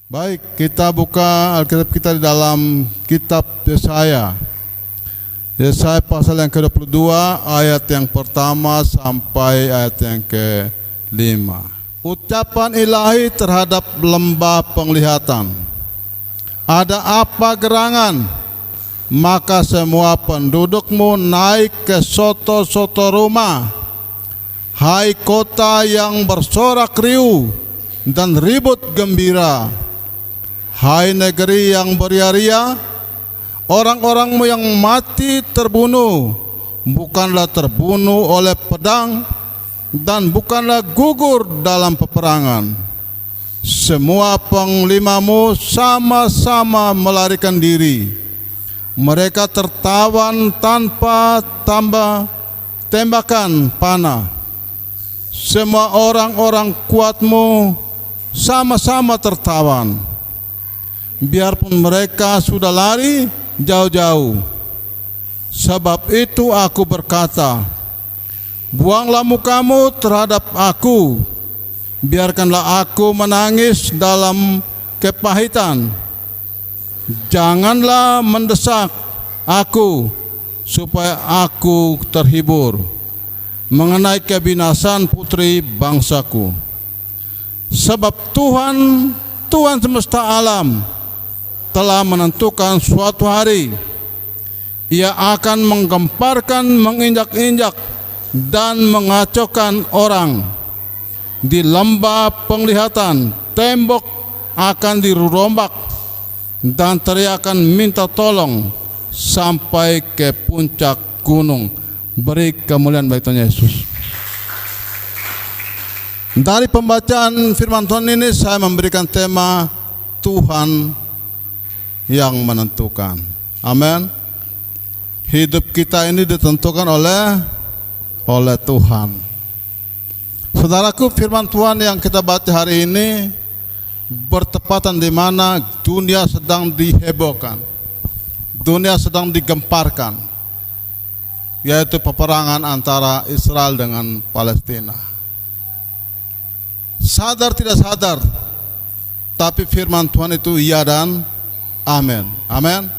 Baik, kita buka Alkitab kita di dalam kitab Yesaya. Yesaya pasal yang ke-22 ayat yang pertama sampai ayat yang ke-5. Ucapan ilahi terhadap lembah penglihatan. Ada apa gerangan? Maka semua pendudukmu naik ke soto-soto rumah. Hai kota yang bersorak riuh dan ribut gembira. Hai negeri yang beria-ria, orang-orangmu yang mati terbunuh, bukanlah terbunuh oleh pedang dan bukanlah gugur dalam peperangan. Semua panglimamu sama-sama melarikan diri. Mereka tertawan tanpa tembakan panah. Semua orang-orang kuatmu sama-sama tertawan. Biarpun mereka sudah lari jauh-jauh. Sebab itu aku berkata, buanglah mukamu terhadap aku. Biarkanlah aku menangis dalam kepahitan. Janganlah mendesak aku supaya aku terhibur mengenai kebinasan putri bangsaku. Sebab Tuhan semesta alam telah menentukan suatu hari Ia akan menggemparkan, menginjak-injak dan mengacaukan orang. Di lembah penglihatan tembok akan dirombak dan teriakan minta tolong sampai ke puncak gunung. Beri kemuliaan bagi Tuhan Yesus. Dari pembacaan firman Tuhan ini saya memberikan tema Tuhan yang menentukan. Amin. Hidup kita ini ditentukan oleh Tuhan. Saudaraku, firman Tuhan yang kita baca hari ini bertepatan di mana dunia sedang dihebohkan, dunia sedang digemparkan, yaitu peperangan antara Israel dengan Palestina. Sadar tidak sadar, tapi firman Tuhan itu iya dan amin. Amin.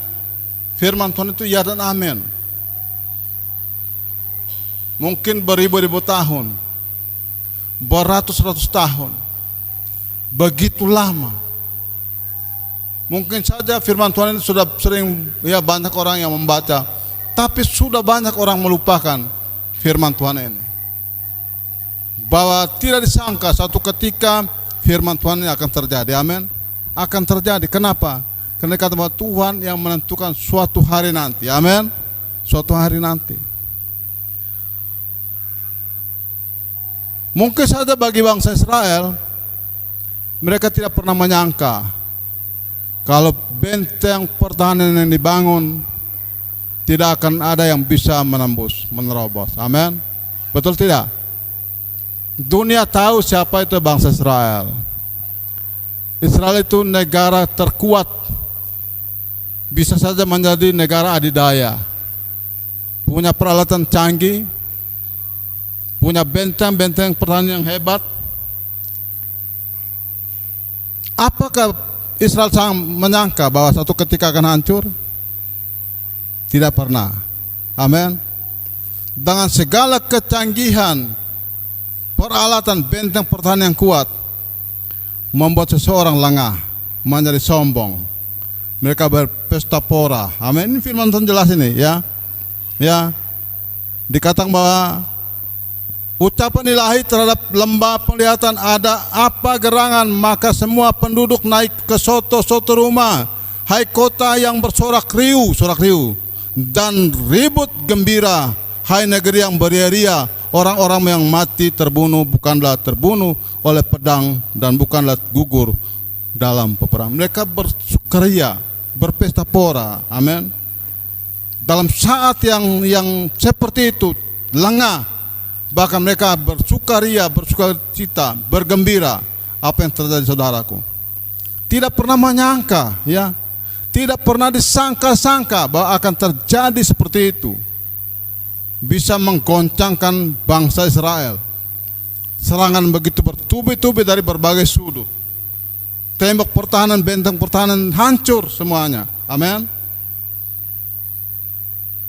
Firman Tuhan itu ya dan amin. Mungkin beribu-ribu tahun, beratus-ratus tahun, begitu lama. Mungkin saja firman Tuhan ini sudah sering, ya banyak orang yang membaca, tapi sudah banyak orang melupakan firman Tuhan ini. Bahwa tidak disangka satu ketika firman Tuhan ini akan terjadi. Amin. Akan terjadi. Kenapa? Karena kata bahwa Tuhan yang menentukan suatu hari nanti. Amin. Suatu hari nanti. Mungkin saja bagi bangsa Israel, mereka tidak pernah menyangka kalau benteng pertahanan yang dibangun tidak akan ada yang bisa menerobos. Amin. Betul tidak? Dunia tahu siapa itu bangsa Israel. Israel itu negara terkuat, bisa saja menjadi negara adidaya, punya peralatan canggih, punya benteng-benteng pertahanan yang hebat. Apakah Israel sangat menyangka bahwa satu ketika akan hancur? Tidak pernah. Amin. Dengan segala kecanggihan peralatan benteng pertahanan yang kuat, membuat seseorang lengah, menjadi sombong. Mereka berpesta pora. Amin. Ini firman Tuhan jelas ini, ya. Ya. Dikatakan bahwa ucapan ilahi terhadap lembah penglihatan, ada apa gerangan, maka semua penduduk naik ke soto-soto rumah. Hai kota yang bersorak riuh dan ribut gembira. Hai negeri yang beria-ria, orang-orang yang mati terbunuh, bukanlah terbunuh oleh pedang dan bukanlah gugur dalam peperangan. Mereka bersukaria, berpesta pora. Amin. Dalam saat yang seperti itu, lengah, bahkan mereka bersukaria, bersukacita, bergembira. Apa yang terjadi, saudaraku? Tidak pernah menyangka, ya, tidak pernah disangka-sangka bahwa akan terjadi seperti itu. Bisa menggoncangkan bangsa Israel. Serangan begitu bertubi-tubi dari berbagai sudut. tembok pertahanan, benteng pertahanan hancur semuanya. Amin.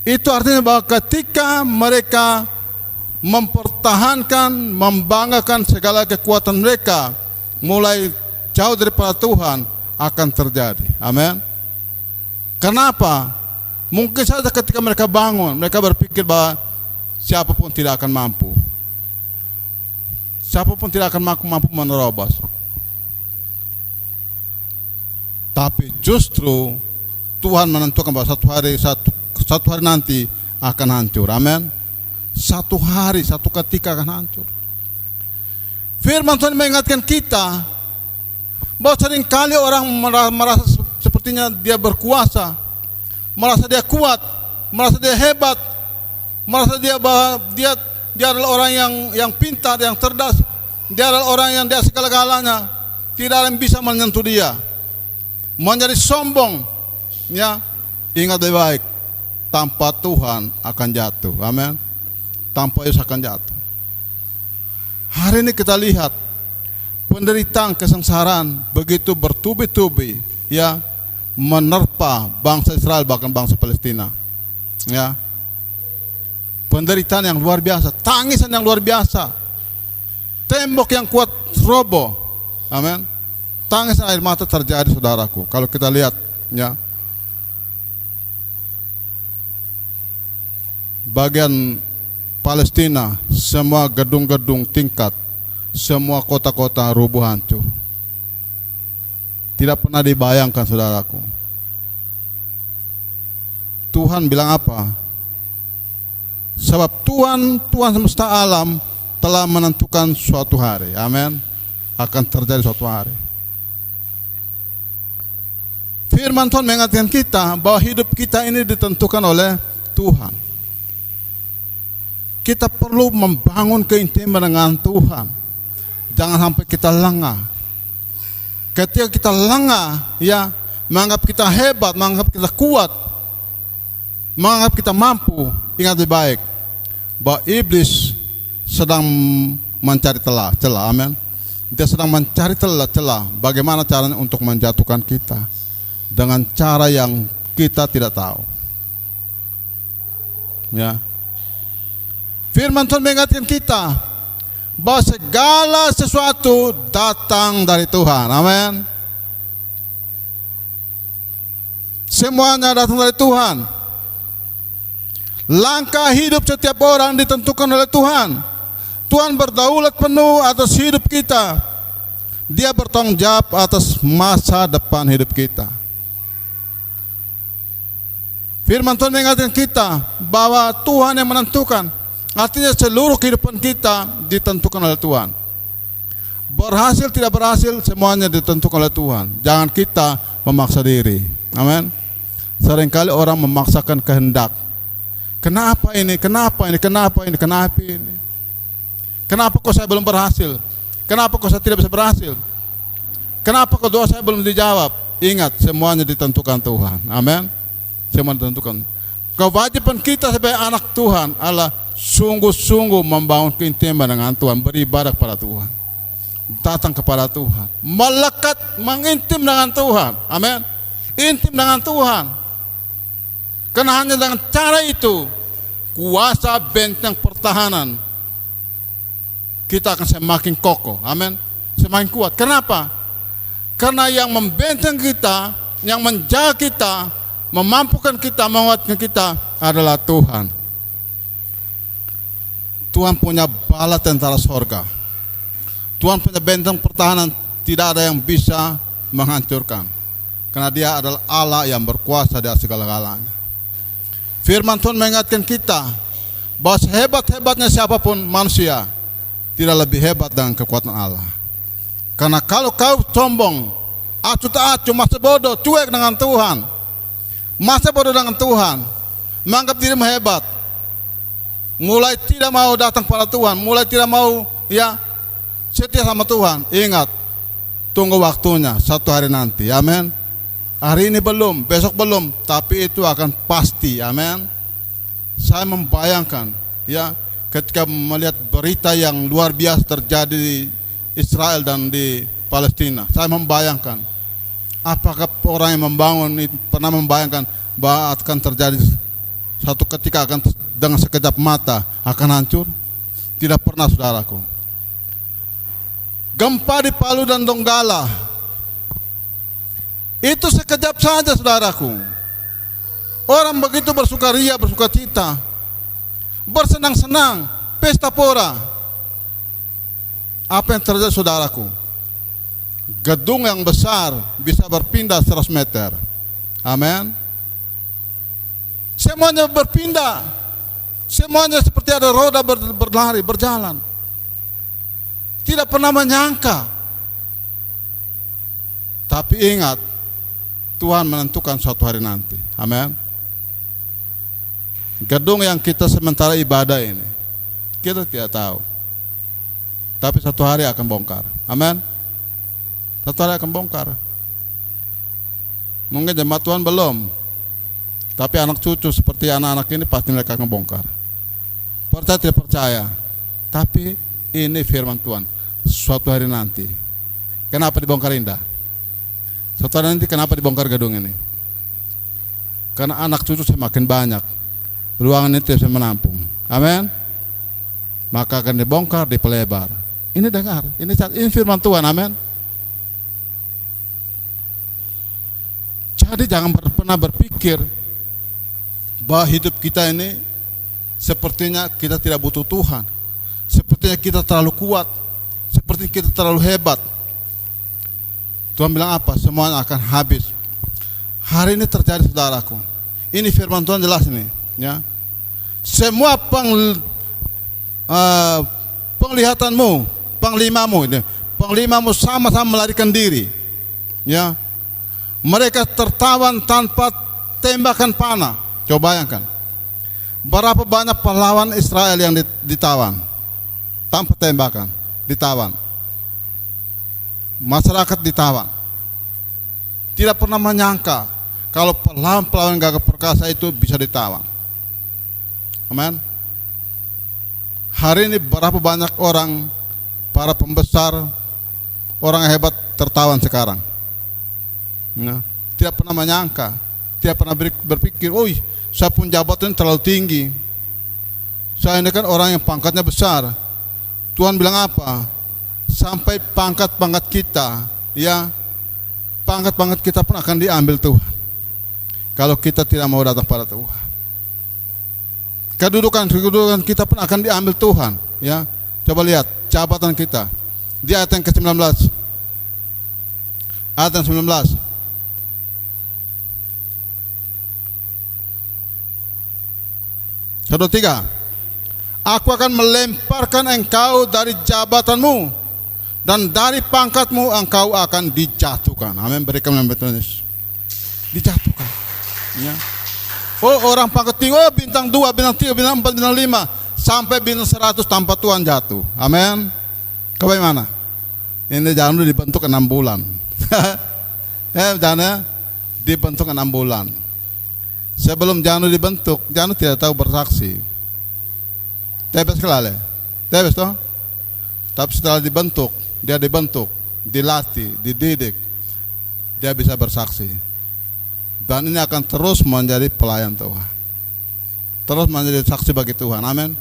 Itu artinya bahwa ketika mereka mempertahankan, membanggakan segala kekuatan mereka, mulai jauh daripada Tuhan, akan terjadi. Amin. Kenapa? Mungkin saja ketika mereka bangun, mereka berpikir bahwa siapapun tidak akan mampu. Siapapun tidak akan mampu menerobos. Tapi justru Tuhan menentukan bahwa satu hari nanti akan hancur. Amin. Satu hari, satu ketika akan hancur. Firman Tuhan mengingatkan kita bahwa seringkali orang merasa sepertinya dia berkuasa, merasa dia kuat, merasa dia hebat, merasa dia bahwa dia adalah orang yang pintar, yang cerdas, dia adalah orang yang dia segala-galanya, tidak ada yang bisa menyentuh dia. Menjadi sombong, ya, ingat baik-baik, tanpa Tuhan akan jatuh. Amin. Tanpa Yesus akan jatuh. Hari ini kita lihat penderitaan, kesengsaraan begitu bertubi-tubi, ya, menerpa bangsa Israel, bahkan bangsa Palestina. Ya, penderitaan yang luar biasa, tangisan yang luar biasa, tembok yang kuat roboh. Amin. Tangisan air mata terjadi, saudaraku. Kalau kita lihat, ya, bagian Palestina, semua gedung-gedung tingkat, semua kota-kota rubuh hancur. Tidak pernah dibayangkan, saudaraku. Tuhan bilang apa? Sebab Tuhan semesta alam telah menentukan suatu hari. Amin. Akan terjadi suatu hari. Firman Tuhan mengingatkan kita bahwa hidup kita ini ditentukan oleh Tuhan. Kita perlu membangun keintiman dengan Tuhan. Jangan sampai kita lengah. Ketika kita lengah, ya, menganggap kita hebat, menganggap kita kuat, menganggap kita mampu, ingat baik bahwa iblis sedang mencari celah. Amin. Dia sedang mencari celah bagaimana caranya untuk menjatuhkan kita dengan cara yang kita tidak tahu. Ya. Firman Tuhan mengingatkan kita bahwa segala sesuatu datang dari Tuhan. Amin. Semuanya datang dari Tuhan. Langkah hidup setiap orang ditentukan oleh Tuhan. Tuhan berdaulat penuh atas hidup kita. Dia bertanggung jawab atas masa depan hidup kita. Firman Tuhan mengingatkan kita bahwa Tuhan yang menentukan. Artinya seluruh kehidupan kita ditentukan oleh Tuhan. Berhasil tidak berhasil semuanya ditentukan oleh Tuhan. Jangan kita memaksa diri. Amin. Seringkali orang memaksakan kehendak. Kenapa ini? Kenapa ini? Kenapa ini? Kenapa ini? Kenapa kok saya belum berhasil? Kenapa kok saya tidak bisa berhasil? Kenapa kok doa saya belum dijawab? Ingat, semuanya ditentukan Tuhan. Amin. Semua ditentukan. Kewajiban kita sebagai anak Tuhan adalah sungguh-sungguh membangun keintiman dengan Tuhan, beribadah kepada Tuhan, datang kepada Tuhan, melekat, mengintim dengan Tuhan. Amin. Intim dengan Tuhan. Karena hanya dengan cara itu kuasa benteng pertahanan kita akan semakin kokoh. Amin. Semakin kuat. Kenapa? Karena yang membenteng kita, yang menjaga kita, memampukan kita, menguatkan kita adalah Tuhan. Tuhan punya bala tentara sorga. Tuhan punya benteng pertahanan, tidak ada yang bisa menghancurkan. Karena dia adalah Allah yang berkuasa di atas segala-galanya. Firman Tuhan mengingatkan kita bahwa sehebat-hebatnya siapapun manusia tidak lebih hebat dengan kekuatan Allah. Karena kalau kau sombong, acuh tak acuh, masa bodoh, cuek dengan Tuhan, masa bodoh dengan Tuhan, menganggap dirimu hebat, mulai tidak mau datang pada Tuhan, mulai tidak mau, ya, setia sama Tuhan, ingat, tunggu waktunya, satu hari nanti. Amin. Hari ini belum, besok belum, tapi itu akan pasti. Amin. Saya membayangkan, ya, ketika melihat berita yang luar biasa terjadi di Israel dan di Palestina. Saya membayangkan, apakah orang yang membangun itu pernah membayangkan bahwa akan terjadi satu ketika akan dengan sekejap mata akan hancur? Tidak pernah, saudaraku. Gempa di Palu dan Donggala itu sekejap saja, saudaraku. Orang begitu bersukaria, bersukacita, bersenang-senang, pesta pora. Apa yang terjadi, saudaraku? Gedung yang besar bisa berpindah 100 meter. Amin. Semuanya berpindah. Semuanya seperti ada roda berlari, berjalan. Tidak pernah menyangka. Tapi ingat, Tuhan menentukan suatu hari nanti. Amin. Gedung yang kita sementara ibadah ini, kita tidak tahu. Tapi satu hari akan bongkar. Amin. Satu hari akan bongkar. Mungkin jemaat Tuhan belum, tapi anak cucu seperti anak-anak ini pasti mereka akan bongkar. Percaya tidak percaya, tapi ini firman Tuhan. Suatu hari nanti. Kenapa dibongkar indah? Suatu hari nanti kenapa dibongkar gedung ini? Karena anak cucu semakin banyak, ruangan itu bisa menampung. Amin. Maka akan dibongkar, dipelebar. Ini dengar, ini firman Tuhan. Amin. Jadi jangan pernah berpikir bahwa hidup kita ini sepertinya kita tidak butuh Tuhan, sepertinya kita terlalu kuat, sepertinya kita terlalu hebat. Tuhan bilang apa? Semuanya akan habis. Hari ini terjadi, saudaraku. Ini firman Tuhan jelas ini, ya. Semua penglihatanmu, panglimamu sama-sama melarikan diri, ya. Mereka tertawan tanpa tembakan panah. Coba bayangkan, berapa banyak pahlawan Israel yang ditawan tanpa tembakan, ditawan. Masyarakat ditawan. Tidak pernah menyangka kalau pahlawan-pahlawan gagah perkasa itu bisa ditawan. Amin. Hari ini berapa banyak orang, para pembesar, orang hebat tertawan sekarang. Nah, tidak pernah menyangka, tidak pernah berpikir, oh, saya pun jabatan terlalu tinggi. Saya ini kan orang yang pangkatnya besar. Tuhan bilang apa? Sampai pangkat-pangkat kita, ya, pangkat-pangkat kita pun akan diambil Tuhan. Kalau kita tidak mau datang pada Tuhan, kedudukan kita pun akan diambil Tuhan, ya. Coba lihat jabatan kita di ayat yang ke-19. Ayat yang 19. Satu tiga. Aku akan melemparkan engkau dari jabatanmu, dan dari pangkatmu engkau akan dijatuhkan. Amin. Berikan Yesus. Dijatuhkan. Ya. Oh, orang pangkat tinggi, oh, bintang 2, bintang 3, bintang 4, bintang 5, sampai bintang 100 tanpa Tuhan jatuh. Amin. Kau bagaimana? Ini jangan dibentuk 6 bulan. Jangan dibentuk 6 bulan. Sebelum Janu dibentuk, Janu tidak tahu bersaksi. Tebes kelale, tebes toh. Tapi setelah dibentuk, dia dibentuk, dilatih, dididik, dia bisa bersaksi. Dan ini akan terus menjadi pelayan Tuhan, terus menjadi saksi bagi Tuhan. Amin.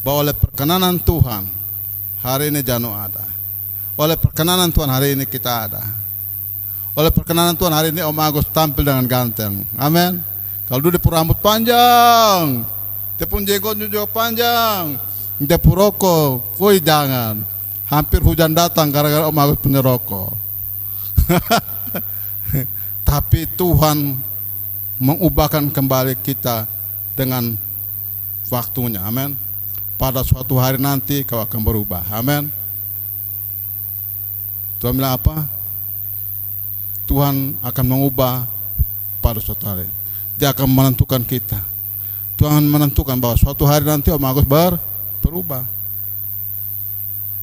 Bahwa oleh perkenanan Tuhan, hari ini Janu ada. Oleh perkenanan Tuhan, hari ini kita ada. Oleh perkenanan Tuhan, hari ini Om Agus tampil dengan ganteng. Amin. Kalau dulu dia pun rambut panjang, dia pun jenggotnya juga panjang, dia pun rokok, woi jangan. Hampir hujan datang gara-gara Om Agus punya rokok. Tapi Tuhan mengubahkan kembali kita dengan waktunya. Amin. Pada suatu hari nanti kau akan berubah. Amin. Tuhan bilang apa? Tuhan akan mengubah pada suatu hari. Dia akan menentukan kita. Tuhan menentukan bahwa suatu hari nanti Om Agus berubah.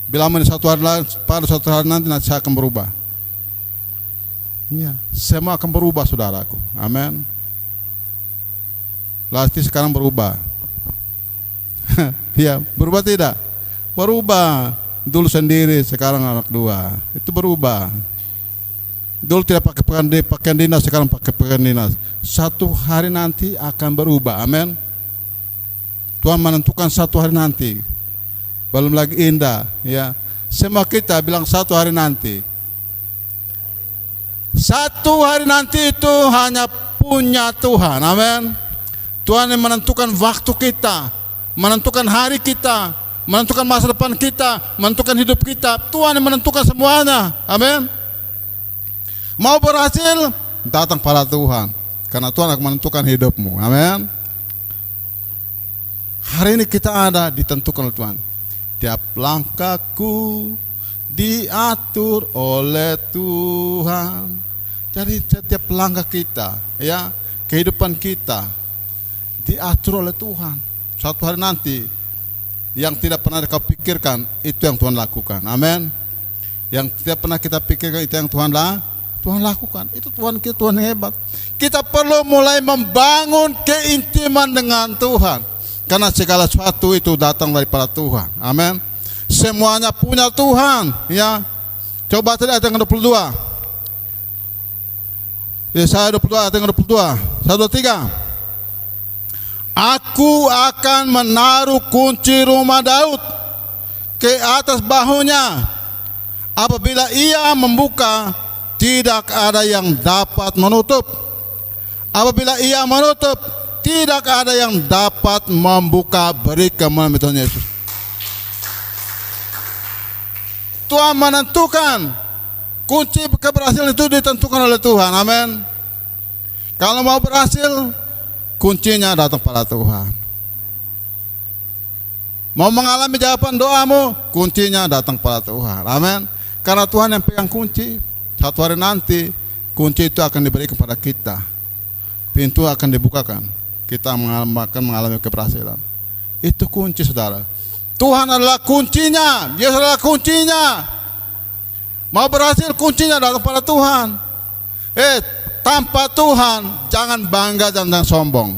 Bila pada suatu hari nanti saya akan berubah. Ya, semua akan berubah, saudaraku. Amin. Lasti sekarang berubah. Ya, berubah tidak? Berubah. Dulu sendiri, sekarang anak dua. Itu berubah. Dulu tidak pakai pakaian dinas, sekarang pakai pakaian dinas. Satu hari nanti akan berubah. Amin. Tuhan menentukan satu hari nanti. Belum lagi indah, ya. Semua kita bilang satu hari nanti. Satu hari nanti itu hanya punya Tuhan. Amin. Tuhan yang menentukan waktu kita, menentukan hari kita, menentukan masa depan kita, menentukan hidup kita. Tuhan yang menentukan semuanya. Amin. Mau berhasil, datang pada Tuhan, karena Tuhan akan menentukan hidupmu. Amin. Hari ini kita ada ditentukan oleh Tuhan. Tiap langkahku diatur oleh Tuhan. Jadi setiap langkah kita, ya, kehidupan kita diatur oleh Tuhan. Satu hari nanti yang tidak pernah kau pikirkan, itu yang Tuhan lakukan. Amin. Yang tidak pernah kita pikirkan, itu yang Tuhan lakukan. Itu Tuhan kita, Tuhan yang hebat. Kita perlu mulai membangun keintiman dengan Tuhan, karena segala sesuatu itu datang daripada Tuhan. Amin. Semuanya punya Tuhan, ya. Coba tadi ayat yang 22. Yesaya 22 ayat yang 22. 1, 2, 3. Aku akan menaruh kunci rumah Daud ke atas bahunya. Apabila ia membuka, tidak ada yang dapat menutup. Apabila ia menutup, tidak ada yang dapat membuka. Berikan melalui Tuhan Yesus. Tuhan menentukan. Kunci keberhasilan itu ditentukan oleh Tuhan. Amin. Kalau mau berhasil, kuncinya datang pada Tuhan. Mau mengalami jawaban doamu, kuncinya datang pada Tuhan. Amin. Karena Tuhan yang pegang kunci. Satu hari nanti kunci itu akan diberikan kepada kita. Pintu akan dibukakan. Kita akan mengalami keberhasilan. Itu kunci, saudara. Tuhan adalah kuncinya. Yesus adalah kuncinya. Mau berhasil, kuncinya datang pada Tuhan. Tanpa Tuhan jangan bangga dan sombong.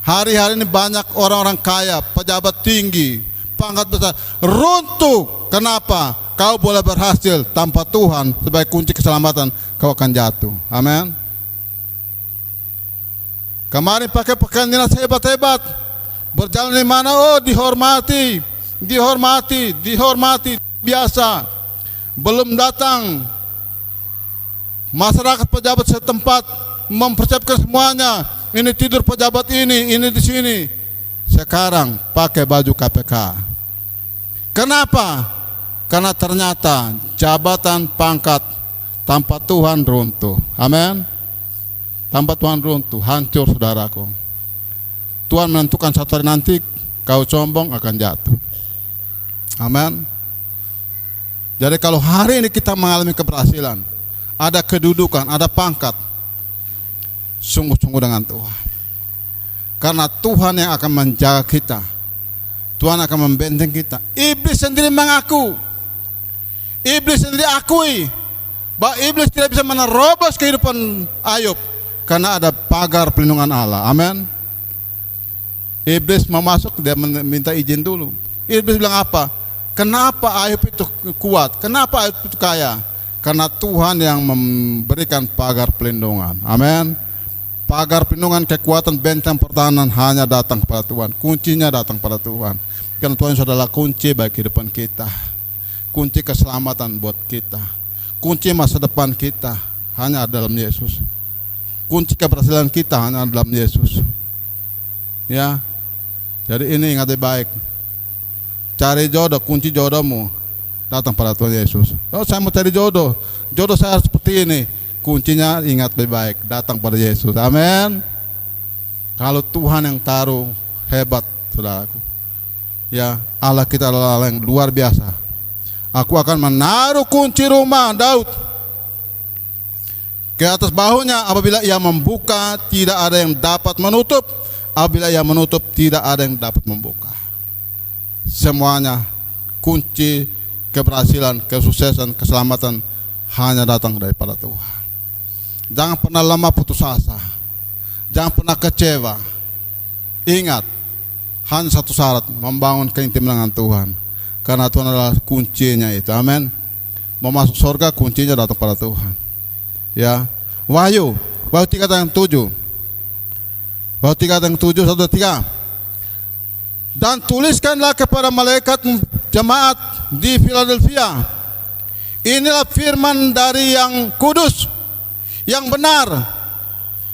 Hari-hari ini banyak orang-orang kaya, pejabat tinggi, pangkat besar runtuh. Kenapa? Kau boleh berhasil. Tanpa Tuhan sebagai kunci keselamatan, kau akan jatuh. Amin. Kemarin pakai pakaian dinas hebat-hebat, berjalan di mana, oh dihormati, biasa. Belum datang masyarakat pejabat setempat mempersiapkan semuanya. Ini tidur pejabat ini di sini. Sekarang pakai baju KPK. Kenapa? Karena ternyata jabatan pangkat tanpa Tuhan runtuh. Amin. Tanpa Tuhan runtuh, hancur, saudaraku. Tuhan menentukan satu hari nanti kau sombong akan jatuh. Amin. Jadi kalau hari ini kita mengalami keberhasilan, ada kedudukan, ada pangkat, sungguh-sungguh dengan Tuhan. Karena Tuhan yang akan menjaga kita. Tuhan akan membenteng kita. Iblis sendiri mengaku, iblis sendiri akui bahwa iblis tidak bisa menerobos kehidupan Ayub, karena ada pagar perlindungan Allah. Amin. Iblis mau masuk, dia minta izin dulu. Iblis bilang apa? Kenapa Ayub itu kuat? Kenapa Ayub itu kaya? Karena Tuhan yang memberikan pagar pelindungan. Amin. Pagar pelindungan, kekuatan, benteng pertahanan hanya datang kepada Tuhan. Kuncinya datang pada Tuhan. Karena Tuhan adalah kunci bagi kehidupan kita. Kunci keselamatan buat kita. Kunci masa depan kita hanya ada dalam Yesus. Kunci keberhasilan kita hanya dalam Yesus. Ya. Jadi ini ingat baik. Cari jodoh, kunci jodohmu datang pada Tuhan Yesus. Oh, saya mau cari jodoh. Jodoh saya seperti ini. Kuncinya ingat lebih baik, datang pada Yesus. Amin. Kalau Tuhan yang taruh, hebat, saudaraku. Ya, Allah kita adalah Allah yang luar biasa. Aku akan menaruh kunci rumah Daud ke atas bahunya. Apabila ia membuka, tidak ada yang dapat menutup. Apabila ia menutup, tidak ada yang dapat membuka. Semuanya kunci keberhasilan, kesuksesan, keselamatan hanya datang daripada Tuhan. Jangan pernah lemah putus asa. Jangan pernah kecewa. Ingat, hanya satu syarat, membangun keintiman dengan Tuhan. Karena Tuhan adalah kuncinya itu. Amin. Mau masuk surga kuncinya datang pada Tuhan. Ya. Wahyu 3 ayat 7. Wahyu 3 ayat 7, 1, 2, 3. Dan tuliskanlah kepada malaikat jemaat di Philadelphia, inilah firman dari yang kudus, yang benar,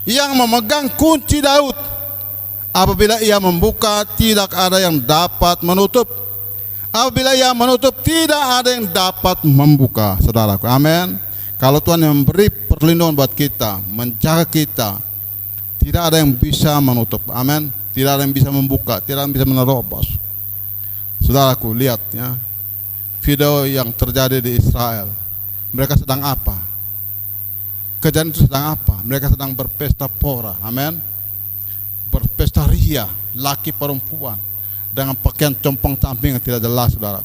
yang memegang kunci Daud. Apabila ia membuka, tidak ada yang dapat menutup. Apabila ia menutup, tidak ada yang dapat membuka. Saudaraku, amin. Kalau Tuhan yang memberi perlindungan buat kita, menjaga kita, tidak ada yang bisa menutup. Amin. Tidak ada yang bisa membuka, tidak ada yang bisa menerobos. Saudaraku, lihat ya, video yang terjadi di Israel. Mereka sedang apa? Kejadian itu sedang apa? Mereka sedang berpesta pora. Amin. Berpesta ria, laki perempuan, dengan pakaian compang-camping yang tidak jelas, saudara.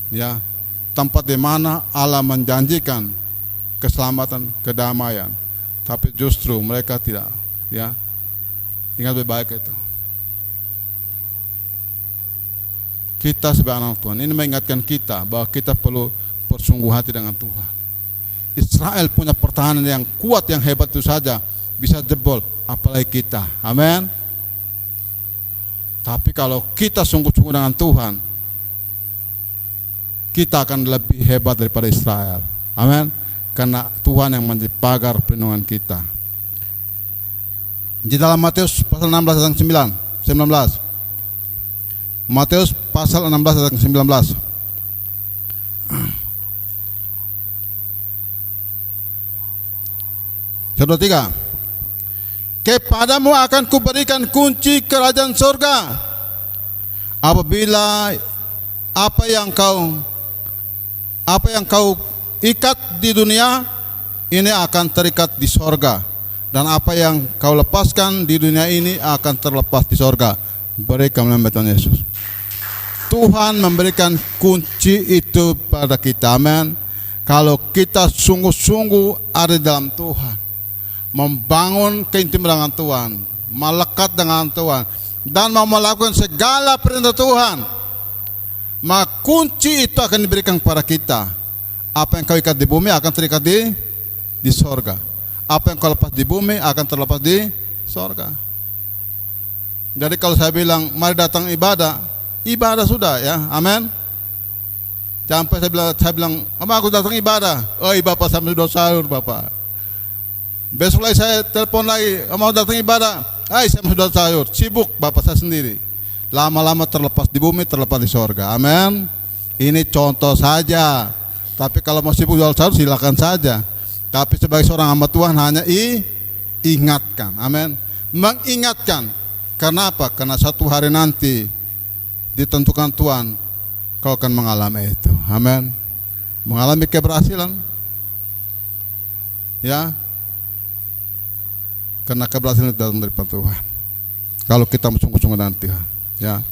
Ya, tempat di mana Allah menjanjikan keselamatan, kedamaian, tapi justru mereka tidak. Ya, ingat baik-baik itu. Kita sebagai anak Tuhan ini mengingatkan kita bahwa kita perlu bersungguh hati dengan Tuhan. Israel punya pertahanan yang kuat, yang hebat itu saja bisa jebol, apalagi kita. Amin. Tapi kalau kita sungguh-sungguh dengan Tuhan, kita akan lebih hebat daripada Israel. Amin. Karena Tuhan yang menjadi pagar perlindungan kita. Di dalam Matius pasal 16 ayat 19. Matius pasal 16 ayat 19. Satu, tiga. Kepadamu akan kuberikan kunci kerajaan surga. Apabila apa yang kau ikat di dunia ini akan terikat di surga, dan apa yang kau lepaskan di dunia ini akan terlepas di surga. Berikan nama Tuhan Yesus. Tuhan memberikan kunci itu pada kita. Amin. Kalau kita sungguh-sungguh ada dalam Tuhan, membangun keintiman dengan Tuhan, melekat dengan Tuhan, dan mau melakukan segala perintah Tuhan, maka kunci itu akan diberikan kepada kita. Apa yang kau ikat di bumi akan terikat di sorga. Apa yang kau lepas di bumi akan terlepas di sorga. Jadi kalau saya bilang mari datang ibadah, ibadah sudah ya, amin. Sampai saya bilang, aku datang ibadah. Oh Bapak, saya sudah sahur Bapak. Besok lagi saya telepon lagi, mau datang ibadah. Saya sudah sahur, sibuk Bapak saya sendiri. Lama-lama terlepas di bumi, terlepas di sorga. Amin. Ini contoh saja. Tapi kalau mau sibuk jual sahur silakan saja. Tapi sebagai seorang hamba Tuhan hanya ingatkan. Amin. Mengingatkan. Karena apa? Karena satu hari nanti ditentukan Tuhan, kau akan mengalami itu. Amin. Mengalami keberhasilan. Ya. Karena keberhasilan itu datang dari Tuhan. Kalau kita sungguh-sungguh dengan Tuhan, ya,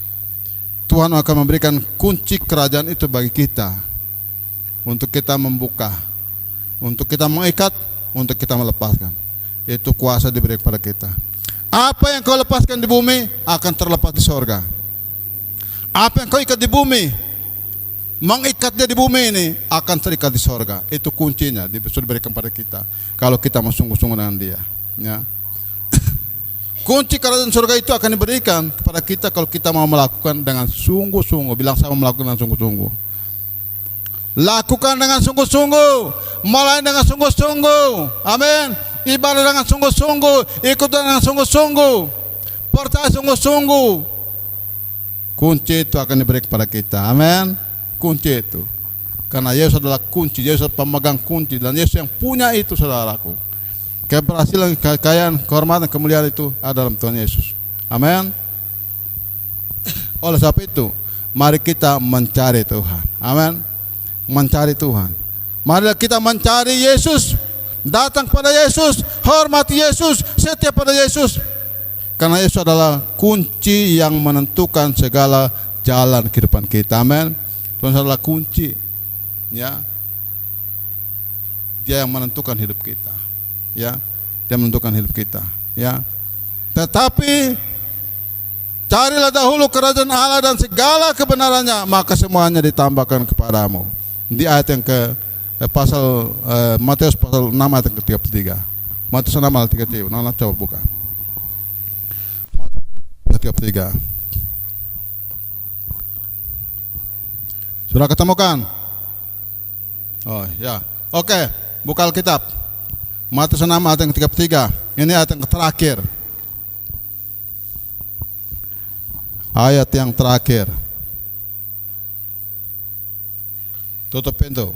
Tuhan akan memberikan kunci kerajaan itu bagi kita, untuk kita membuka, untuk kita mengikat, untuk kita melepaskan. Itu kuasa diberikan kepada kita. Apa yang kau lepaskan di bumi akan terlepas di sorga. Apa yang kau ikat di bumi, mengikatnya di bumi ini akan terikat di sorga. Itu kuncinya diberikan kepada kita. Kalau kita mau sungguh-sungguh dengan Dia, ya. Kunci kerajaan surga itu akan diberikan kepada kita kalau kita mau melakukan dengan sungguh-sungguh. Bilang sama, melakukan dengan sungguh-sungguh. Lakukan dengan sungguh-sungguh, melayani dengan sungguh-sungguh. Amin. Ibadah dengan sungguh-sungguh, ikut dengan sungguh-sungguh, percaya sungguh-sungguh. Kunci itu akan diberikan kepada kita. Amin. Kunci itu. Karena Yesus adalah kunci, Yesus pemegang kunci, dan Yesus yang punya itu, saudaraku. Keberhasilan, kekayaan, kehormatan, kemuliaan itu ada dalam Tuhan Yesus. Amin. Oleh sebab itu, mari kita mencari Tuhan. Amin. Mencari Tuhan. Mari kita mencari Yesus, datang pada Yesus, hormati Yesus, setia pada Yesus. Karena Yesus adalah kunci yang menentukan segala jalan kehidupan kita. Amin. Tuhan adalah kunci. Ya. Dia yang menentukan hidup kita. Ya, Dia menentukan hidup kita. Ya, tetapi Carilah dahulu kerajaan Allah dan segala kebenarannya, maka semuanya ditambahkan kepadamu. Di ayat yang ke pasal Matius pasal 6 ayat yang ke-33. Matius 6 ayat 33. Nah, coba buka. Matius 33. Sudah ketemukan? Oh ya. Oke, buka Alkitab. Matius 6 ayat yang ke-33. Ini ayat yang terakhir. Ayat yang terakhir. Tutup pintu.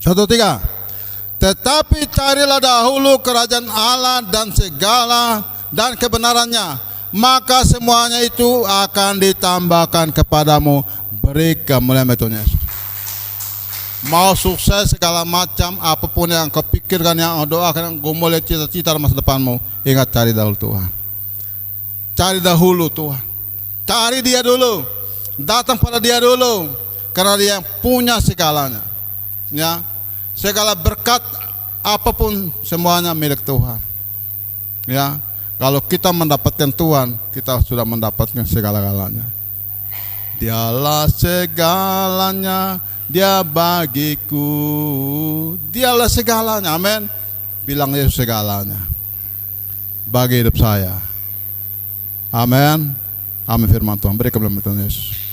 1, 3. Tetapi carilah dahulu kerajaan Allah dan segala dan kebenarannya, maka semuanya itu akan ditambahkan kepadamu. Berikan mulai metodenya. Mau sukses segala macam, apapun yang kau pikirkan, yang kau doakan, yang kau mulai cita-cita masa depanmu, ingat cari dahulu Tuhan. Cari dahulu Tuhan. Cari Dia dulu. Datang pada Dia dulu, karena Dia yang punya segalanya. Ya, segala berkat apapun semuanya milik Tuhan. Ya, kalau kita mendapatkan Tuhan, kita sudah mendapatkan segala-galanya. Dialah segalanya, Dia bagiku, Dialah segalanya. Amin. Bilang Yesus segalanya bagi hidup saya. Amin. Amin firman Tuhan. Beri kebenaran Tuhan Yesus.